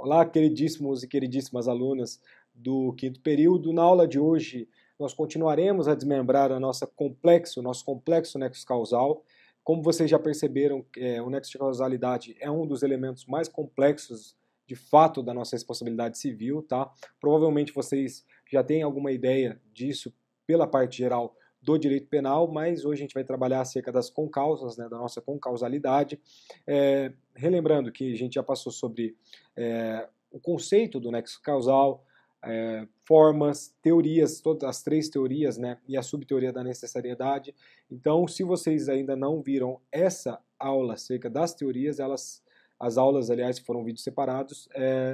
Olá, queridíssimos e queridíssimas alunas do quinto período. Na aula de hoje, nós continuaremos a desmembrar nosso complexo nexo causal. Como vocês já perceberam, o nexo de causalidade é um dos elementos mais complexos, de fato, da nossa responsabilidade civil, tá? Provavelmente vocês já têm alguma ideia disso pela parte geral do direito penal, mas hoje a gente vai trabalhar acerca das concausas, né, da nossa concausalidade. Relembrando que a gente já passou sobre o conceito do nexo causal, formas, teorias, todas as três teorias, né, e a subteoria da necessariedade. Então, se vocês ainda não viram essa aula acerca das teorias, as aulas, aliás, que foram vídeos separados,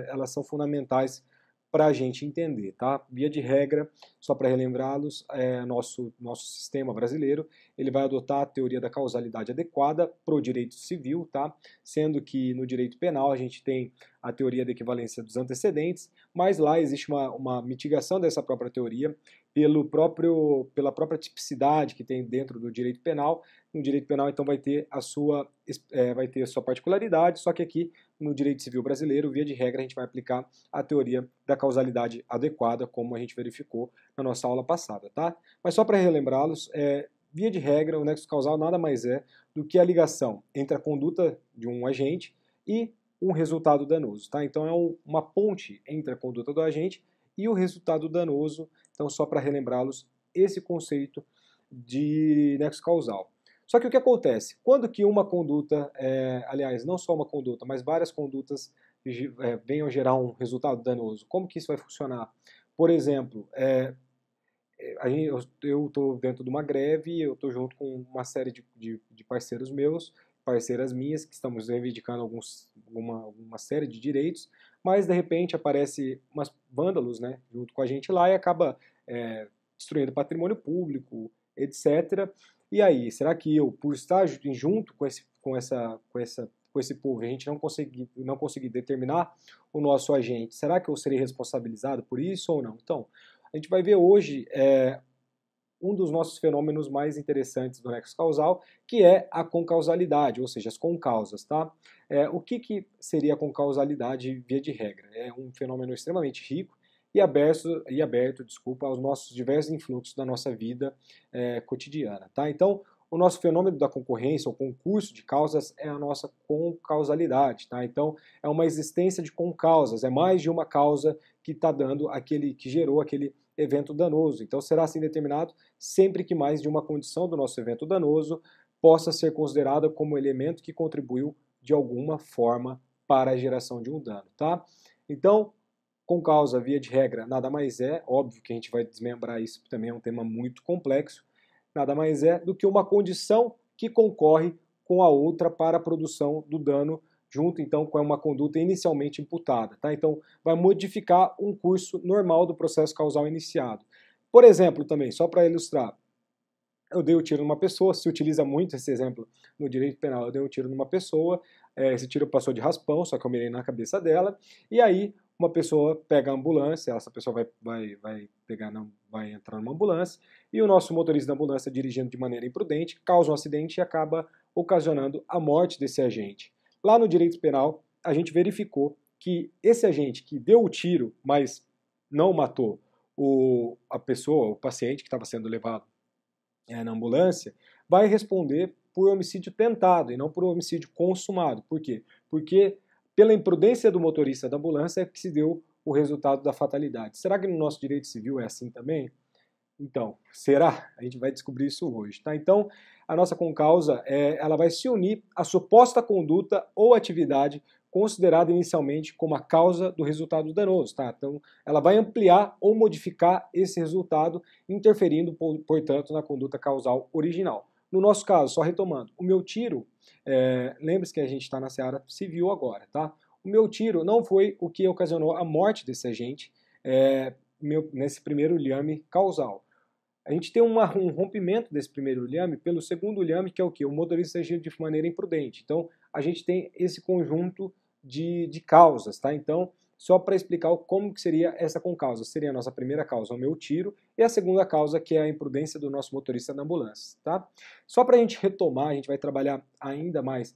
elas são fundamentais para a gente entender, tá? Via de regra, só para relembrá-los, nosso sistema brasileiro, ele vai adotar a teoria da causalidade adequada para o direito civil, tá? Sendo que no direito penal a gente tem a teoria da equivalência dos antecedentes, mas lá existe uma mitigação dessa própria teoria pela própria tipicidade que tem dentro do direito penal. No direito penal, então, vai ter a sua particularidade, só que aqui no direito civil brasileiro, via de regra, a gente vai aplicar a teoria da causalidade adequada, como a gente verificou na nossa aula passada, tá? Mas só para relembrá-los, via de regra, o nexo causal nada mais é do que a ligação entre a conduta de um agente e um resultado danoso, tá? Então é uma ponte entre a conduta do agente e o resultado danoso. Então, só para relembrá-los, esse conceito de nexo causal. Só que o que acontece? Quando que uma conduta, aliás, não só uma conduta, mas várias condutas venham gerar um resultado danoso, como que isso vai funcionar? Por exemplo, eu estou dentro de uma greve, eu estou junto com uma série de parceiros meus, parceiras minhas, que estamos reivindicando uma série de direitos, mas de repente aparece umas vândalos, né, junto com a gente lá e acaba destruindo patrimônio público, etc. E aí, será que eu, por estar junto com esse povo, a gente não conseguir determinar o nosso agente, será que eu serei responsabilizado por isso ou não? Então, a gente vai ver hoje um dos nossos fenômenos mais interessantes do nexo causal, que é a concausalidade, ou seja, as concausas, tá? O que seria a concausalidade via de regra? É um fenômeno extremamente rico e aberto, aos nossos diversos influxos da nossa vida cotidiana, tá? Então, o nosso fenômeno da concorrência, o concurso de causas, é a nossa concausalidade, tá? Então, é uma existência de concausas, é mais de uma causa que está dando que gerou aquele evento danoso. Então, será assim determinado sempre que mais de uma condição do nosso evento danoso possa ser considerada como elemento que contribuiu de alguma forma para a geração de um dano, tá? Então, concausa, via de regra, nada mais é, óbvio que a gente vai desmembrar isso, também é um tema muito complexo, nada mais é do que uma condição que concorre com a outra para a produção do dano junto, então, com uma conduta inicialmente imputada, tá? Então, vai modificar um curso normal do processo causal iniciado. Por exemplo, também, só para ilustrar, eu dei o tiro numa pessoa, se utiliza muito esse exemplo no direito penal, eu dei um tiro numa pessoa, esse tiro passou de raspão, só que eu mirei na cabeça dela, e aí uma pessoa pega a ambulância, essa pessoa vai entrar numa ambulância, e o nosso motorista da ambulância, dirigindo de maneira imprudente, causa um acidente e acaba ocasionando a morte desse agente. Lá no direito penal, a gente verificou que esse agente que deu o tiro, mas não matou a pessoa, o paciente que estava sendo levado na ambulância, vai responder por homicídio tentado e não por homicídio consumado. Por quê? Porque pela imprudência do motorista da ambulância é que se deu o resultado da fatalidade. Será que no nosso direito civil é assim também? Então, será? A gente vai descobrir isso hoje, tá? Então, a nossa concausa, ela vai se unir à suposta conduta ou atividade considerada inicialmente como a causa do resultado danoso, tá? Então, ela vai ampliar ou modificar esse resultado, interferindo, portanto, na conduta causal original. No nosso caso, só retomando, o meu tiro, lembre-se que a gente está na seara civil agora, tá? O meu tiro não foi o que ocasionou a morte desse agente nesse primeiro liame causal. A gente tem um rompimento desse primeiro liame pelo segundo liame, que é o quê? O motorista agiu de maneira imprudente. Então, a gente tem esse conjunto de causas, tá? Então, só para explicar como que seria essa concausa. Seria a nossa primeira causa, o meu tiro, e a segunda causa, que é a imprudência do nosso motorista na ambulância, tá? Só para a gente retomar, a gente vai trabalhar ainda mais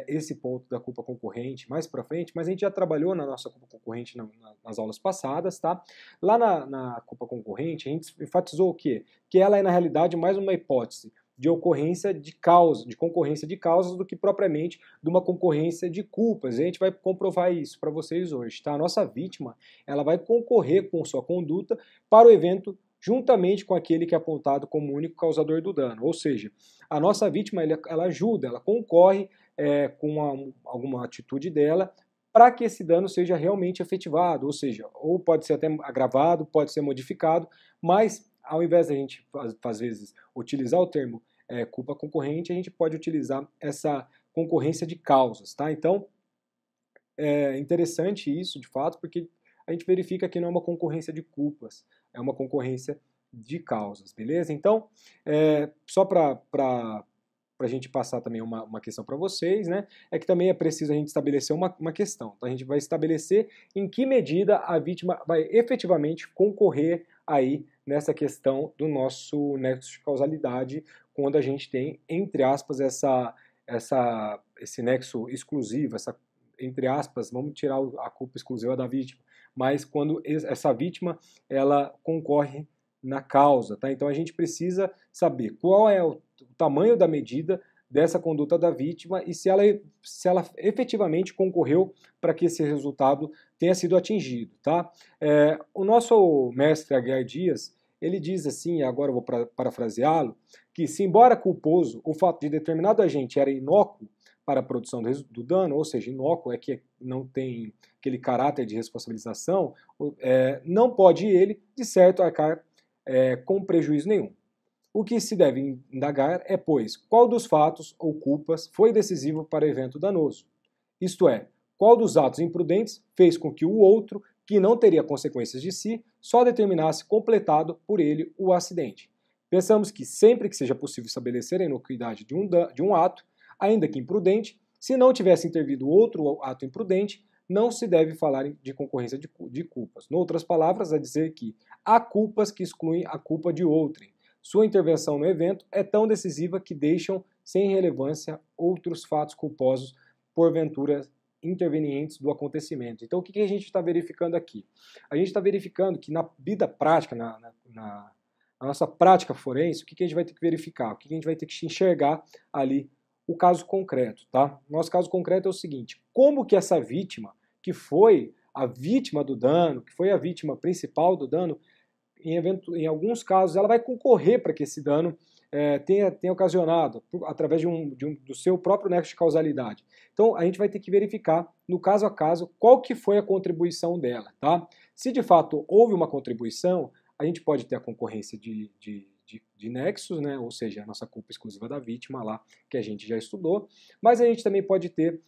esse ponto da culpa concorrente mais para frente, mas a gente já trabalhou na nossa culpa concorrente nas aulas passadas, tá? Lá na culpa concorrente, a gente enfatizou o quê? Que ela é, na realidade, mais uma hipótese de ocorrência de causa, de concorrência de causas, do que propriamente de uma concorrência de culpas. E a gente vai comprovar isso para vocês hoje, tá? A nossa vítima, ela vai concorrer com sua conduta para o evento juntamente com aquele que é apontado como único causador do dano. Ou seja, a nossa vítima, ela ajuda, ela concorre com alguma atitude dela para que esse dano seja realmente efetivado, ou seja, ou pode ser até agravado, pode ser modificado, mas ao invés da gente, às vezes, utilizar o termo culpa concorrente, a gente pode utilizar essa concorrência de causas, tá? Então, é interessante isso, de fato, porque a gente verifica que não é uma concorrência de culpas, é uma concorrência de causas, beleza? Então, só para a gente passar também uma questão para vocês, né? É que também é preciso a gente estabelecer uma questão. Então, a gente vai estabelecer em que medida a vítima vai efetivamente concorrer aí nessa questão do nosso nexo de causalidade, quando a gente tem, entre aspas, esse nexo exclusivo, entre aspas, vamos tirar a culpa exclusiva da vítima, mas quando essa vítima, ela concorre na causa, tá? Então a gente precisa saber qual é o tamanho da medida dessa conduta da vítima e se ela efetivamente concorreu para que esse resultado tenha sido atingido, tá? O nosso mestre Aguiar Dias, ele diz assim, agora eu vou parafraseá-lo, que se embora culposo o fato de determinado agente era inócuo para a produção do dano, ou seja, inócuo é que não tem aquele caráter de responsabilização, não pode ele, de certo, arcar com prejuízo nenhum. O que se deve indagar é, pois, qual dos fatos ou culpas foi decisivo para o evento danoso? Isto é, qual dos atos imprudentes fez com que o outro, que não teria consequências de si, só determinasse completado por ele o acidente? Pensamos que sempre que seja possível estabelecer a inocuidade de um ato, ainda que imprudente, se não tivesse intervido outro ato imprudente, não se deve falar de concorrência de culpas. Em outras palavras, a dizer que há culpas que excluem a culpa de outrem. Sua intervenção no evento é tão decisiva que deixam sem relevância outros fatos culposos, porventura intervenientes do acontecimento. Então, o que a gente está verificando aqui? A gente está verificando que na vida prática, na nossa prática forense, o que a gente vai ter que verificar? O que a gente vai ter que enxergar ali? O caso concreto, tá? Nosso caso concreto é o seguinte: como que essa vítima, que foi a vítima do dano, que foi a vítima principal do dano, em alguns casos ela vai concorrer para que esse dano tenha ocasionado, através do seu próprio nexo de causalidade. Então a gente vai ter que verificar, no caso a caso, qual que foi a contribuição dela, tá? Se de fato houve uma contribuição, a gente pode ter a concorrência de nexos, né? Ou seja, a nossa culpa exclusiva da vítima lá, que a gente já estudou, mas a gente também pode ter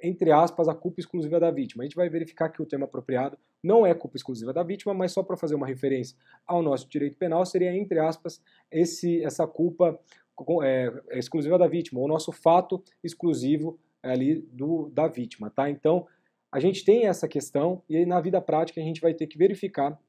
entre aspas, a culpa exclusiva da vítima. A gente vai verificar que o termo apropriado não é culpa exclusiva da vítima, mas só para fazer uma referência ao nosso direito penal, seria, entre aspas, essa culpa exclusiva da vítima, ou nosso fato exclusivo ali da vítima, tá? Então, a gente tem essa questão e aí, na vida prática a gente vai ter que verificar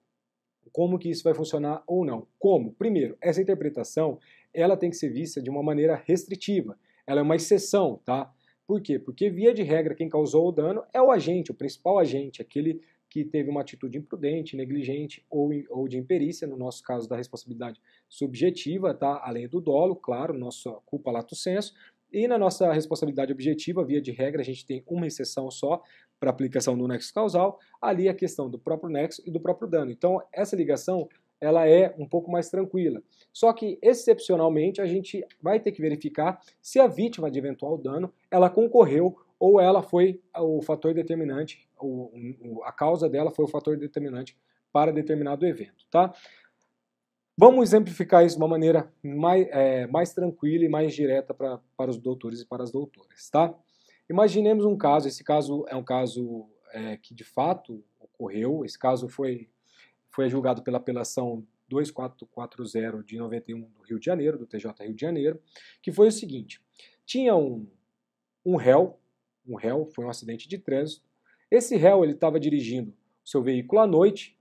como que isso vai funcionar ou não. Como? Primeiro, essa interpretação, ela tem que ser vista de uma maneira restritiva. Ela é uma exceção, tá? Por quê? Porque, via de regra, quem causou o dano é o agente, o principal agente, aquele que teve uma atitude imprudente, negligente ou de imperícia, no nosso caso da responsabilidade subjetiva, tá? Além do dolo, claro, nossa culpa lato sensu, e na nossa responsabilidade objetiva, via de regra, a gente tem uma exceção só para aplicação do nexo causal, ali a questão do próprio nexo e do próprio dano. Então, essa ligação, ela é um pouco mais tranquila. Só que, excepcionalmente, a gente vai ter que verificar se a vítima de eventual dano, ela concorreu ou ela foi o fator determinante, a causa dela foi o fator determinante para determinado evento, tá? Vamos exemplificar isso de uma maneira mais tranquila e mais direta para os doutores e para as doutoras, tá? Imaginemos um caso, esse caso é um caso que de fato ocorreu, esse caso foi julgado pela apelação 2440 de 91 do Rio de Janeiro, do TJ Rio de Janeiro, que foi o seguinte: tinha um réu, foi um acidente de trânsito. Esse réu, ele estava dirigindo o seu veículo à noite,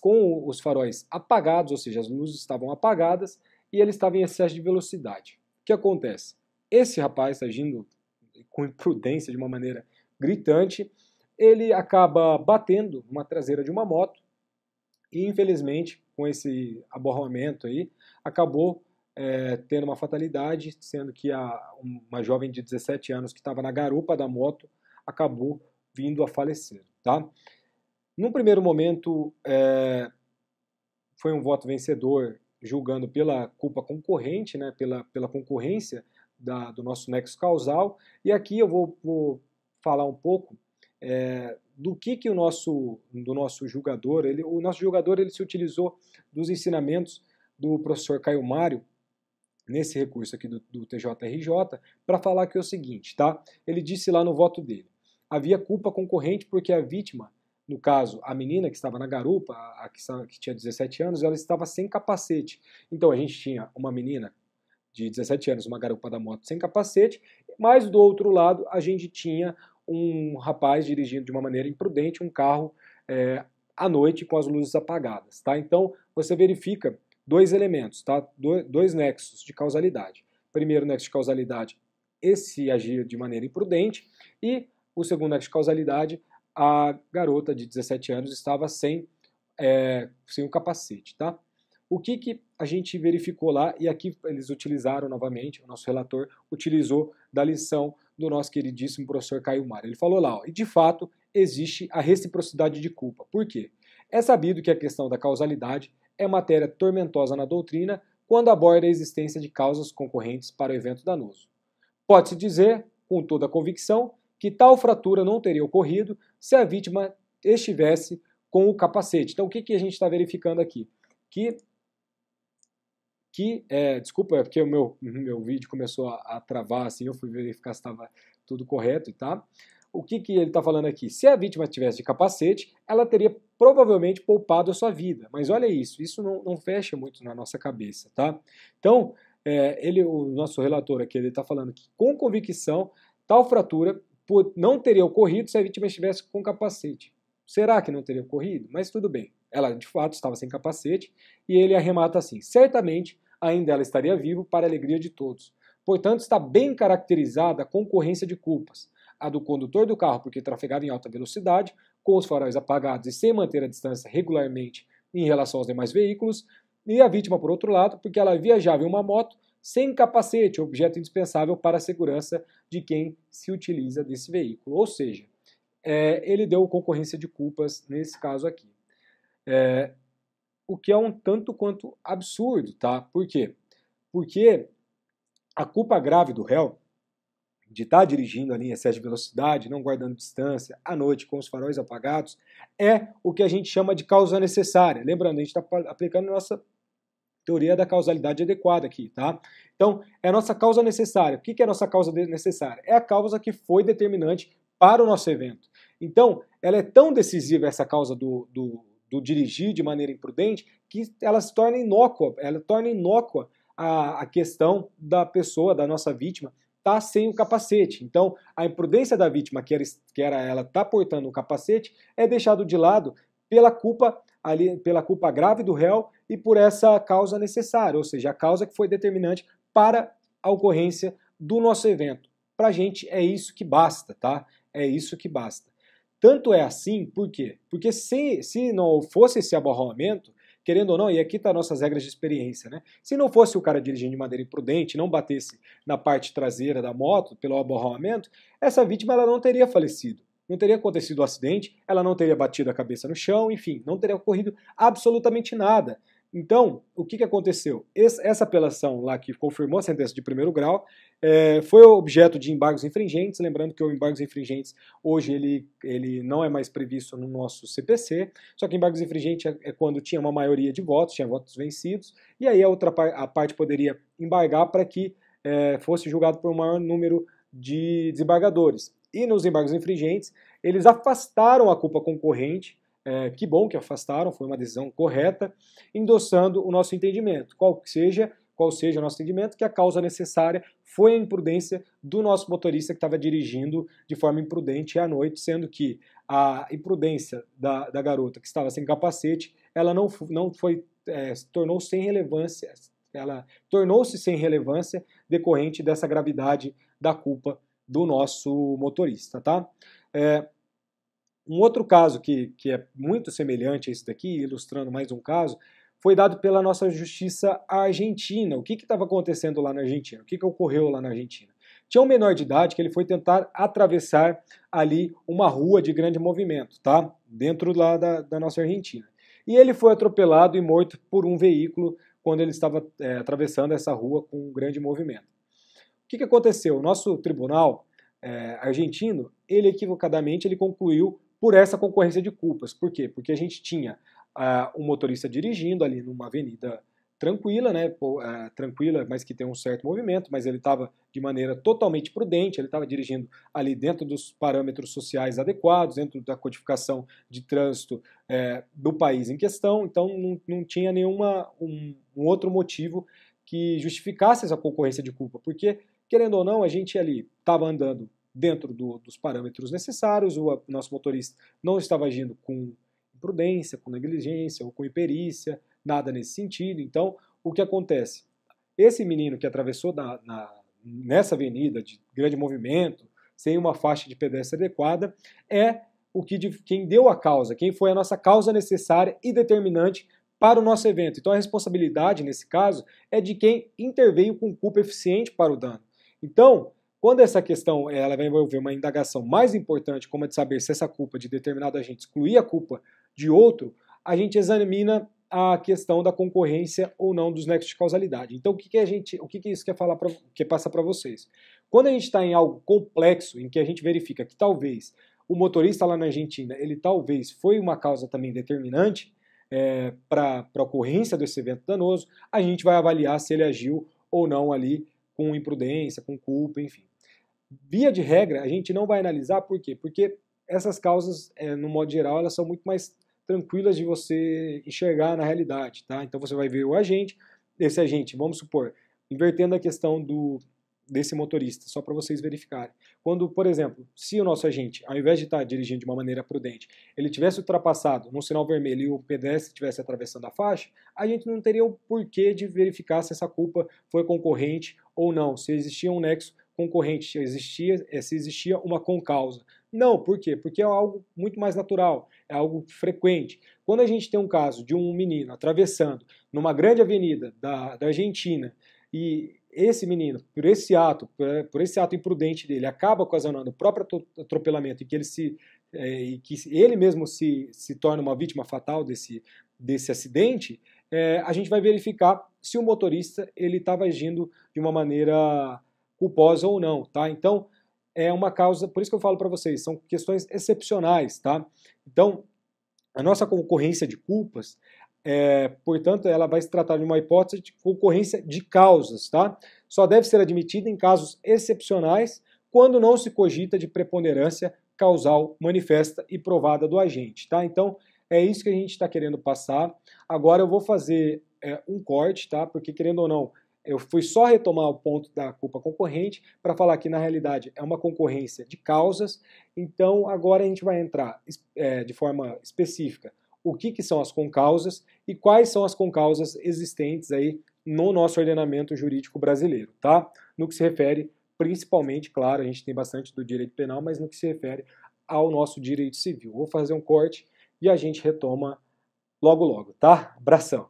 com os faróis apagados, ou seja, as luzes estavam apagadas, e ele estava em excesso de velocidade. O que acontece? Esse rapaz, agindo com imprudência, de uma maneira gritante, ele acaba batendo uma traseira de uma moto e, infelizmente, com esse aborramento aí, acabou tendo uma fatalidade, sendo que uma jovem de 17 anos que estava na garupa da moto acabou vindo a falecer. Tá? Num primeiro momento, foi um voto vencedor, julgando pela culpa concorrente, né, pela concorrência do nosso nexo causal, e aqui eu vou falar um pouco do que o do nosso julgador, o nosso julgador ele se utilizou dos ensinamentos do professor Caio Mário, nesse recurso aqui do TJRJ, para falar que é o seguinte, tá? Ele disse lá no voto dele, havia culpa concorrente porque a vítima, no caso, a menina que estava na garupa, que tinha 17 anos, ela estava sem capacete. Então a gente tinha uma menina de 17 anos, uma garupa da moto sem capacete, mas do outro lado a gente tinha um rapaz dirigindo de uma maneira imprudente um carro à noite com as luzes apagadas. Tá? Então você verifica dois elementos, tá? Dois nexos de causalidade. Primeiro nexo de causalidade, esse agir de maneira imprudente, e o segundo nexo de causalidade, a garota de 17 anos estava sem o capacete. Tá? O que a gente verificou lá, e aqui eles utilizaram novamente, o nosso relator utilizou da lição do nosso queridíssimo professor Caio Mário. Ele falou lá, ó, e de fato existe a reciprocidade de culpa. Por quê? É sabido que a questão da causalidade é matéria tormentosa na doutrina quando aborda a existência de causas concorrentes para o evento danoso. Pode-se dizer, com toda a convicção, que tal fratura não teria ocorrido se a vítima estivesse com o capacete. Então, o que a gente está verificando aqui? Desculpa, é porque o meu vídeo começou a travar, assim, eu fui verificar se estava tudo correto, tá? O que ele está falando aqui? Se a vítima tivesse de capacete, ela teria provavelmente poupado a sua vida. Mas olha isso não fecha muito na nossa cabeça, tá? Então, o nosso relator aqui, ele está falando que com convicção, tal fratura não teria ocorrido se a vítima estivesse com capacete. Será que não teria ocorrido? Mas tudo bem. Ela, de fato, estava sem capacete e ele arremata assim, certamente ainda ela estaria viva para a alegria de todos. Portanto, está bem caracterizada a concorrência de culpas. A do condutor do carro porque trafegava em alta velocidade, com os faróis apagados e sem manter a distância regularmente em relação aos demais veículos, e a vítima, por outro lado, porque ela viajava em uma moto sem capacete, objeto indispensável para a segurança de quem se utiliza desse veículo. Ou seja, ele deu concorrência de culpas nesse caso aqui. O que é um tanto quanto absurdo, tá? Por quê? Porque a culpa grave do réu de estar dirigindo ali em excesso de velocidade, não guardando distância, à noite com os faróis apagados, é o que a gente chama de causa necessária. Lembrando, a gente está aplicando a nossa teoria da causalidade adequada aqui, tá? Então, é a nossa causa necessária. O que é a nossa causa necessária? É a causa que foi determinante para o nosso evento. Então, ela é tão decisiva, essa causa do dirigir de maneira imprudente, que ela se torna inócua, a questão da pessoa, da nossa vítima, tá sem o capacete. Então, a imprudência da vítima, que era ela tá portando o capacete, é deixado de lado pela culpa grave do réu e por essa causa necessária, ou seja, a causa que foi determinante para a ocorrência do nosso evento. Pra gente é isso que basta, tá? É isso que basta. Tanto é assim, por quê? Porque se não fosse esse aborramento, querendo ou não, e aqui tá nossas regras de experiência, né? Se não fosse o cara dirigindo de maneira imprudente, não batesse na parte traseira da moto pelo aborramento, essa vítima ela não teria falecido. Não teria acontecido o acidente, ela não teria batido a cabeça no chão, enfim, não teria ocorrido absolutamente nada. Então, o que aconteceu? Essa apelação lá que confirmou a sentença de primeiro grau foi objeto de embargos infringentes, lembrando que o embargos infringentes hoje ele não é mais previsto no nosso CPC, só que embargos infringentes é quando tinha uma maioria de votos, tinha votos vencidos, e aí a parte poderia embargar para que fosse julgado por um maior número de desembargadores. E nos embargos infringentes, eles afastaram a culpa concorrente. Que bom que afastaram, foi uma decisão correta, endossando o nosso entendimento. Qual seja o nosso entendimento, que a causa necessária foi a imprudência do nosso motorista que estava dirigindo de forma imprudente à noite, sendo que a imprudência da garota que estava sem capacete, ela tornou-se sem relevância decorrente dessa gravidade da culpa do nosso motorista, tá? Um outro caso que é muito semelhante a esse daqui, ilustrando mais um caso, foi dado pela nossa justiça argentina. O que estava acontecendo lá na Argentina? O que ocorreu lá na Argentina? Tinha um menor de idade que ele foi tentar atravessar ali uma rua de grande movimento, tá? Dentro lá da nossa Argentina. E ele foi atropelado e morto por um veículo quando ele estava atravessando essa rua com um grande movimento. O que aconteceu? O nosso tribunal argentino, ele equivocadamente ele concluiu por essa concorrência de culpas. Por quê? Porque a gente tinha um motorista dirigindo ali numa avenida tranquila, né, tranquila, mas que tem um certo movimento, mas ele estava de maneira totalmente prudente, ele estava dirigindo ali dentro dos parâmetros sociais adequados, dentro da codificação de trânsito do país em questão, então não tinha nenhum outro motivo que justificasse essa concorrência de culpa, porque, querendo ou não, a gente ali estava andando dentro dos parâmetros necessários, o nosso motorista não estava agindo com imprudência, com negligência ou com imperícia, nada nesse sentido. Então, o que acontece? Esse menino que atravessou nessa avenida de grande movimento, sem uma faixa de pedestre adequada, é quem deu a causa, quem foi a nossa causa necessária e determinante para o nosso evento. Então, a responsabilidade, nesse caso, é de quem interveio com culpa eficiente para o dano. Então, quando essa questão ela vai envolver uma indagação mais importante, como a de saber se essa culpa de determinado agente excluía a culpa de outro, a gente examina a questão da concorrência ou não dos nexos de causalidade. Então, o que isso quer passar para vocês? Quando a gente está em algo complexo, em que a gente verifica que talvez o motorista lá na Argentina, ele talvez foi uma causa também determinante para a ocorrência desse evento danoso, a gente vai avaliar se ele agiu ou não ali com imprudência, com culpa, enfim. Via de regra, a gente não vai analisar por quê? Porque essas causas, no modo geral, elas são muito mais tranquilas de você enxergar na realidade, tá? Então você vai ver o agente, esse agente, vamos supor, invertendo a questão desse motorista, só para vocês verificarem. Quando, por exemplo, se o nosso agente, ao invés de estar dirigindo de uma maneira prudente, ele tivesse ultrapassado num sinal vermelho e o pedestre estivesse atravessando a faixa, a gente não teria o porquê de verificar se essa culpa foi concorrente ou não, se existia um nexo concorrente, se existia uma concausa. Não, por quê? Porque é algo muito mais natural, é algo frequente. Quando a gente tem um caso de um menino atravessando numa grande avenida da Argentina e esse menino, por esse ato imprudente dele, acaba ocasionando o próprio atropelamento e que ele mesmo se torna uma vítima fatal desse acidente, a gente vai verificar se o motorista ele estava agindo de uma maneira culposa ou não, tá? Então, é uma causa, por isso que eu falo para vocês, são questões excepcionais, tá? Então, a nossa concorrência de culpas, portanto, ela vai se tratar de uma hipótese de concorrência de causas, tá? Só deve ser admitida em casos excepcionais, quando não se cogita de preponderância causal manifesta e provada do agente, tá? Então, é isso que a gente está querendo passar. Agora eu vou fazer um corte, tá? Porque, querendo ou não, eu fui só retomar o ponto da culpa concorrente para falar que, na realidade, é uma concorrência de causas. Então, agora a gente vai entrar de forma específica o que são as concausas e quais são as concausas existentes aí no nosso ordenamento jurídico brasileiro, tá? No que se refere, principalmente, claro, a gente tem bastante do direito penal, mas no que se refere ao nosso direito civil. Vou fazer um corte e a gente retoma logo logo, tá? Abração!